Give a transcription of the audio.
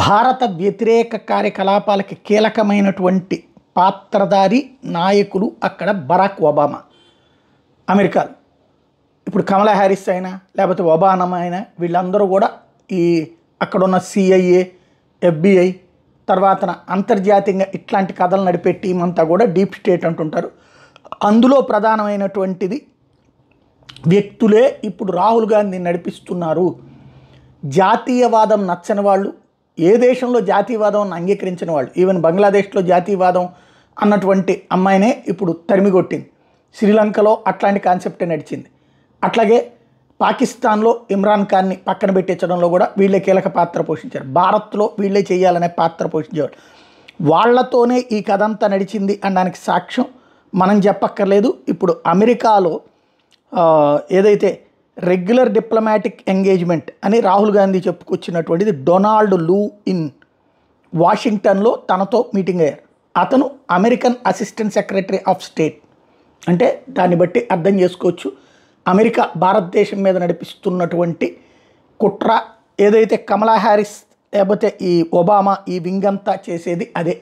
భారత వ్యతిరేక కార్యకలాపాలకి కీలకమైనటువంటి పాత్రధారి నాయకులు అక్కడ బరాక్ ఒబామా అమెరికాలో. ఇప్పుడు కమలా హ్యారిస్ అయినా లేకపోతే ఒబామా అయినా వీళ్ళందరూ కూడా ఈ అక్కడున్న సిఐఏ, FBI తర్వాత అంతర్జాతీయంగా ఇట్లాంటి కథలు నడిపే టీం అంతా కూడా డీప్ స్టేట్ అంటుంటారు. అందులో ప్రధానమైనటువంటిది వ్యక్తులే ఇప్పుడు రాహుల్ గాంధీ నడిపిస్తున్నారు. జాతీయవాదం నచ్చని వాళ్ళు, ఏ దేశంలో జాతీయవాదం అంగీకరించిన వాళ్ళు, ఈవెన్ బంగ్లాదేశ్లో జాతీయవాదం అన్నటువంటి అమ్మాయినే ఇప్పుడు తరిమికొట్టింది. శ్రీలంకలో అట్లాంటి కాన్సెప్టే నడిచింది. అట్లాగే పాకిస్తాన్లో ఇమ్రాన్ ఖాన్ని పక్కన పెట్టించడంలో కూడా వీళ్ళే కీలక పాత్ర పోషించారు. భారత్లో వీళ్ళే చేయాలనే పాత్ర పోషించేవారు. వాళ్లతోనే ఈ కథ అంతా నడిచింది అనడానికి సాక్ష్యం మనం చెప్పక్కర్లేదు. ఇప్పుడు అమెరికాలో ఏదైతే రెగ్యులర్ డిప్లొమాటిక్ ఎంగేజ్మెంట్ అని రాహుల్ గాంధీ చెప్పుకొచ్చినటువంటిది, డొనాల్డ్ లూ ఇన్ వాషింగ్టన్లో తనతో మీటింగ్ అయ్యారు. అతను American assistant secretary of state. అంటే దాన్ని బట్టి అర్థం చేసుకోవచ్చు అమెరికా భారతదేశం మీద నడిపిస్తున్నటువంటి కుట్ర ఏదైతే కమలా హ్యారిస్ లేకపోతే ఈ ఒబామా ఈ వింగ్ అంతా చేసేది అదే.